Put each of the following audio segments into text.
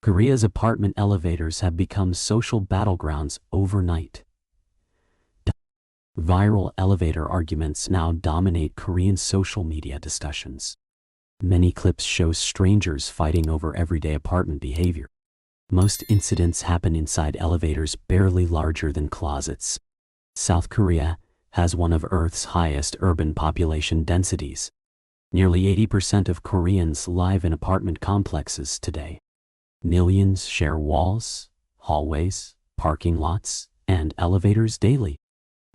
Korea's apartment elevators have become social battlegrounds overnight. Viral elevator arguments now dominate Korean social media discussions. Many clips show strangers fighting over everyday apartment behavior. Most incidents happen inside elevators barely larger than closets. South Korea has one of Earth's highest urban population densities. Nearly 80% of Koreans live in apartment complexes today. Millions share walls, hallways, parking lots, and elevators daily.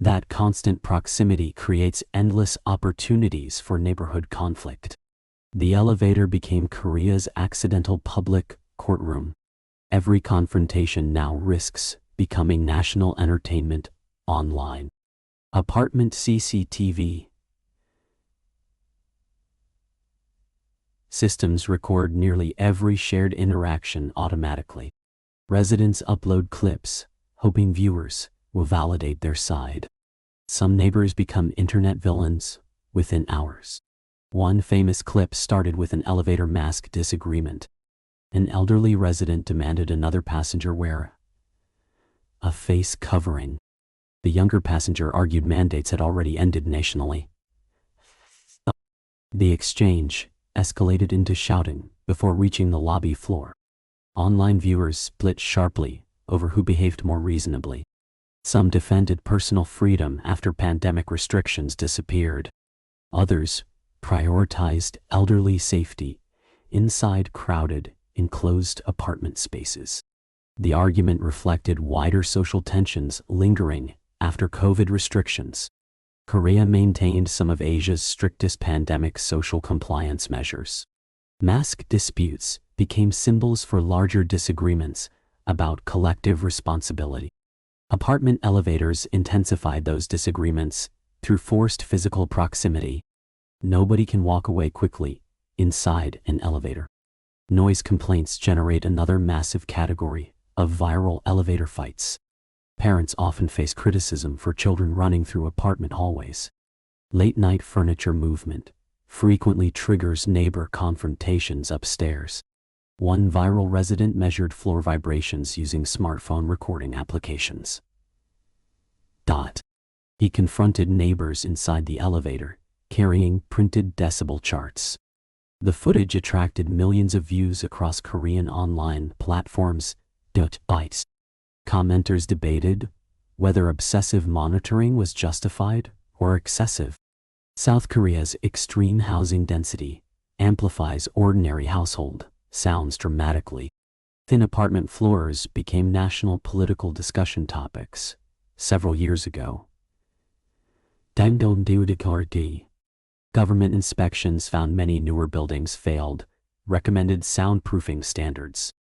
That constant proximity creates endless opportunities for neighborhood conflict. The elevator became Korea's accidental public courtroom. Every confrontation now risks becoming national entertainment online. Apartment CCTV systems record nearly every shared interaction automatically. Residents upload clips, hoping viewers will validate their side. Some neighbors become internet villains within hours. One famous clip started with an elevator mask disagreement. An elderly resident demanded another passenger wear a face covering. The younger passenger argued mandates had already ended nationally. The exchange escalated into shouting before reaching the lobby floor. Online viewers split sharply over who behaved more reasonably. Some defended personal freedom after pandemic restrictions disappeared. Others prioritized elderly safety inside crowded, enclosed apartment spaces. The argument reflected wider social tensions lingering after COVID restrictions. Korea maintained some of Asia's strictest pandemic social compliance measures. Mask disputes became symbols for larger disagreements about collective responsibility. Apartment elevators intensified those disagreements through forced physical proximity. Nobody can walk away quickly inside an elevator. Noise complaints generate another massive category of viral elevator fights. Parents often face criticism for children running through apartment hallways. Late-night furniture movement frequently triggers neighbor confrontations upstairs. One viral resident measured floor vibrations using smartphone recording applications. He confronted neighbors inside the elevator, carrying printed decibel charts. The footage attracted millions of views across Korean online platforms. Commenters debated whether obsessive monitoring was justified or excessive. South Korea's extreme housing density amplifies ordinary household sounds dramatically. Thin apartment floors became national political discussion topics several years ago. Government inspections found many newer buildings failed recommended soundproofing standards.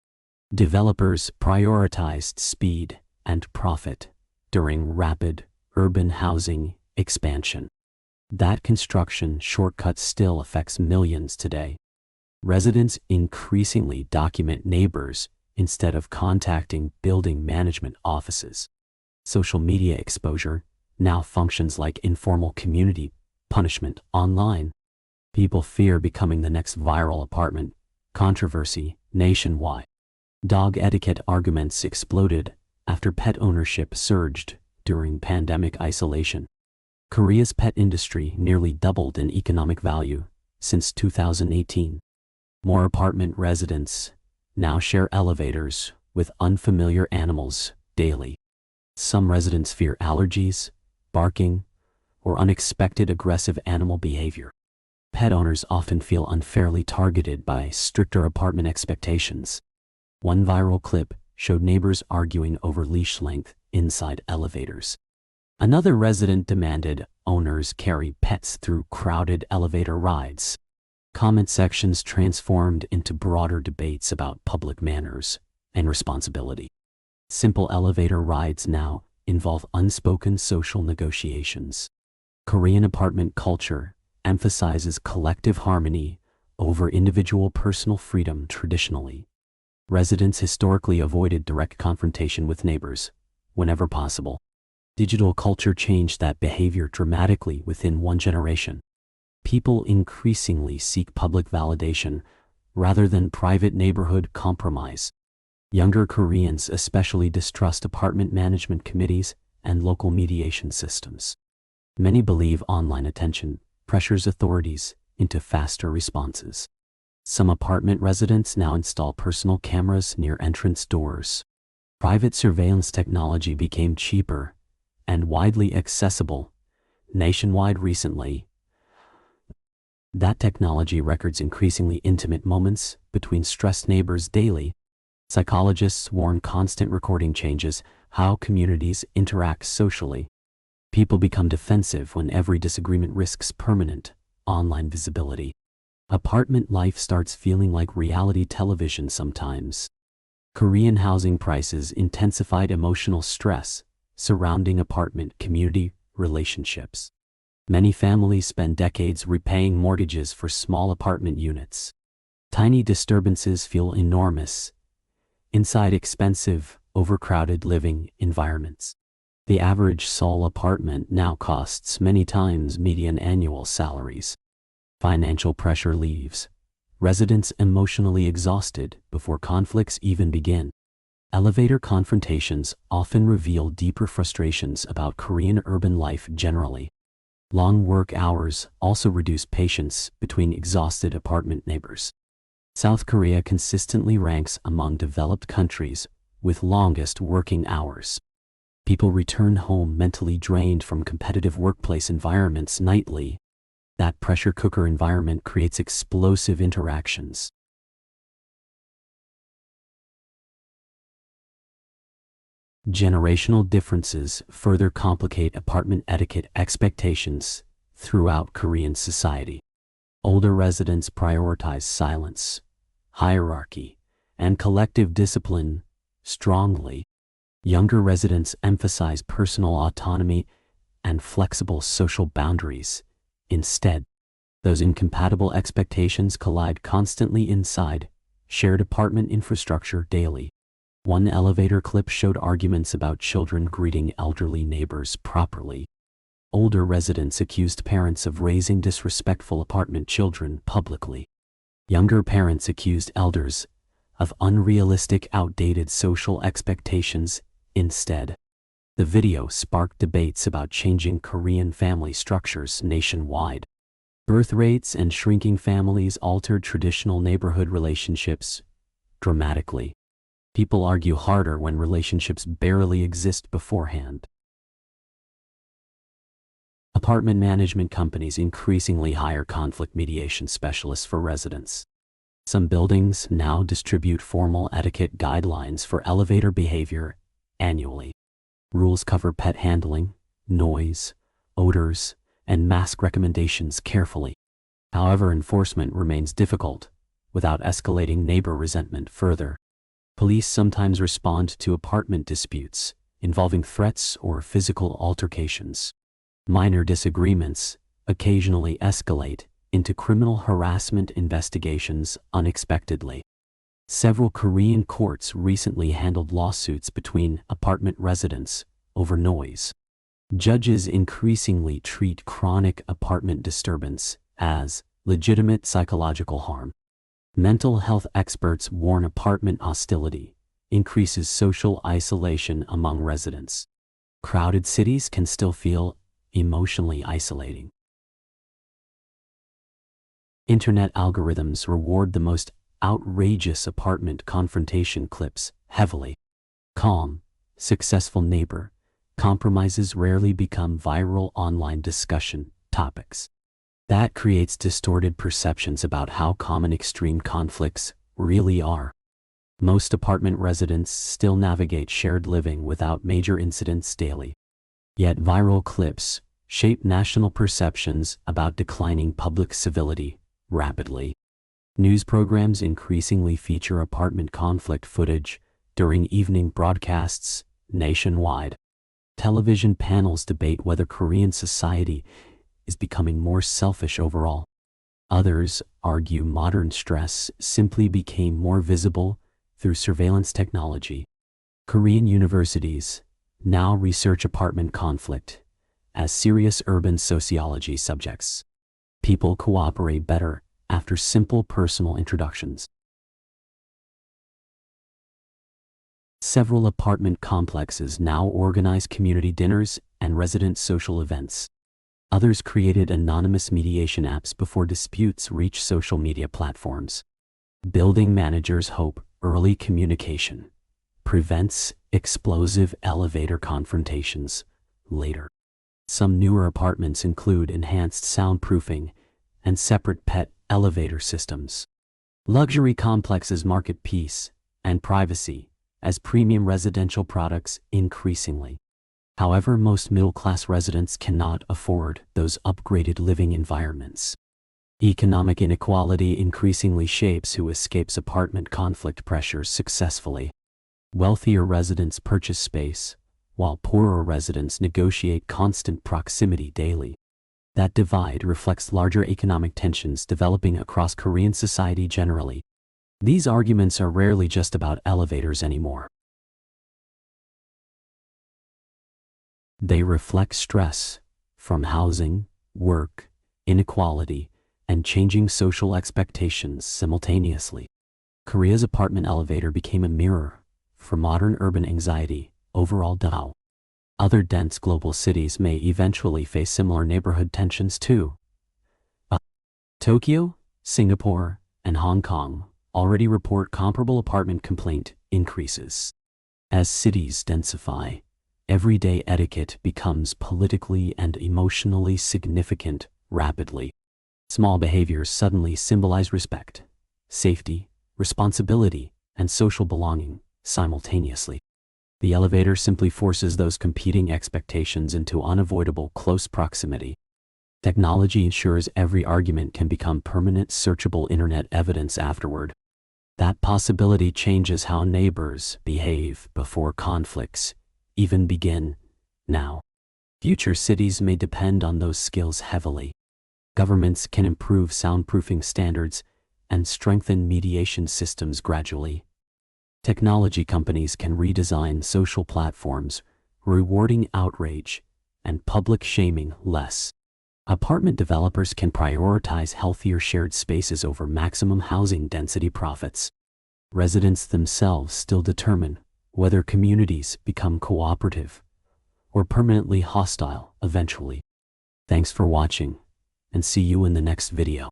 Developers prioritized speed and profit during rapid urban housing expansion. That construction shortcut still affects millions today. Residents increasingly document neighbors instead of contacting building management offices. Social media exposure now functions like informal community punishment online. People fear becoming the next viral apartment controversy nationwide. Dog etiquette arguments exploded after pet ownership surged during pandemic isolation. Korea's pet industry nearly doubled in economic value since 2018. More apartment residents now share elevators with unfamiliar animals daily. Some residents fear allergies, barking, or unexpected aggressive animal behavior. Pet owners often feel unfairly targeted by stricter apartment expectations. One viral clip showed neighbors arguing over leash length inside elevators. Another resident demanded owners carry pets through crowded elevator rides. Comment sections transformed into broader debates about public manners and responsibility. Simple elevator rides now involve unspoken social negotiations. Korean apartment culture emphasizes collective harmony over individual personal freedom traditionally. Residents historically avoided direct confrontation with neighbors whenever possible. Digital culture changed that behavior dramatically within one generation. People increasingly seek public validation rather than private neighborhood compromise. Younger Koreans especially distrust apartment management committees and local mediation systems. Many believe online attention pressures authorities into faster responses. Some apartment residents now install personal cameras near entrance doors. Private surveillance technology became cheaper and widely accessible nationwide recently. That technology records increasingly intimate moments between stressed neighbors daily. Psychologists warn constant recording changes how communities interact socially. People become defensive when every disagreement risks permanent online visibility. Apartment life starts feeling like reality television sometimes. Korean housing prices intensified emotional stress surrounding apartment community relationships. Many families spend decades repaying mortgages for small apartment units. Tiny disturbances feel enormous inside expensive, overcrowded living environments. The average Seoul apartment now costs many times median annual salaries. Financial pressure leaves residents emotionally exhausted before conflicts even begin. Elevator confrontations often reveal deeper frustrations about Korean urban life generally. Long work hours also reduce patience between exhausted apartment neighbors. South Korea consistently ranks among developed countries with longest working hours. People return home mentally drained from competitive workplace environments nightly. That pressure cooker environment creates explosive interactions. Generational differences further complicate apartment etiquette expectations throughout Korean society. Older residents prioritize silence, hierarchy, and collective discipline strongly. Younger residents emphasize personal autonomy and flexible social boundaries. Instead, those incompatible expectations collide constantly inside shared apartment infrastructure daily. One elevator clip showed arguments about children greeting elderly neighbors properly. Older residents accused parents of raising disrespectful apartment children publicly. Younger parents accused elders of unrealistic, outdated social expectations instead. The video sparked debates about changing Korean family structures nationwide. Birth rates and shrinking families altered traditional neighborhood relationships dramatically. People argue harder when relationships barely exist beforehand. Apartment management companies increasingly hire conflict mediation specialists for residents. Some buildings now distribute formal etiquette guidelines for elevator behavior annually. Rules cover pet handling, noise, odors, and mask recommendations carefully. However, enforcement remains difficult without escalating neighbor resentment further. Police sometimes respond to apartment disputes involving threats or physical altercations. Minor disagreements occasionally escalate into criminal harassment investigations unexpectedly. Several Korean courts recently handled lawsuits between apartment residents over noise. Judges increasingly treat chronic apartment disturbance as legitimate psychological harm. Mental health experts warn apartment hostility increases social isolation among residents. Crowded cities can still feel emotionally isolating. Internet algorithms reward the most outrageous apartment confrontation clips heavily. Calm, successful neighbor compromises rarely become viral online discussion topics. That creates distorted perceptions about how common extreme conflicts really are. Most apartment residents still navigate shared living without major incidents daily. Yet viral clips shape national perceptions about declining public civility rapidly. News programs increasingly feature apartment conflict footage during evening broadcasts nationwide. Television panels debate whether Korean society is becoming more selfish overall. Others argue modern stress simply became more visible through surveillance technology. Korean universities now research apartment conflict as serious urban sociology subjects. People cooperate better after simple personal introductions. Several apartment complexes now organize community dinners and resident social events. Others created anonymous mediation apps before disputes reach social media platforms. Building managers hope early communication prevents explosive elevator confrontations later. Some newer apartments include enhanced soundproofing and separate pet elevator systems. Luxury complexes market peace and privacy as premium residential products increasingly. However, most middle-class residents cannot afford those upgraded living environments. Economic inequality increasingly shapes who escapes apartment conflict pressures successfully. Wealthier residents purchase space, while poorer residents negotiate constant proximity daily. That divide reflects larger economic tensions developing across Korean society generally. These arguments are rarely just about elevators anymore. They reflect stress from housing, work, inequality, and changing social expectations simultaneously. Korea's apartment elevator became a mirror for modern urban anxiety overall. Other dense global cities may eventually face similar neighborhood tensions too. Tokyo, Singapore, and Hong Kong already report comparable apartment complaint increases. As cities densify, everyday etiquette becomes politically and emotionally significant rapidly. Small behaviors suddenly symbolize respect, safety, responsibility, and social belonging simultaneously. The elevator simply forces those competing expectations into unavoidable close proximity. Technology ensures every argument can become permanent searchable internet evidence afterward. That possibility changes how neighbors behave before conflicts even begin. Now, future cities may depend on those skills heavily. Governments can improve soundproofing standards and strengthen mediation systems gradually. Technology companies can redesign social platforms, rewarding outrage and public shaming less. Apartment developers can prioritize healthier shared spaces over maximum housing density profits. Residents themselves still determine whether communities become cooperative or permanently hostile eventually. Thanks for watching, and see you in the next video.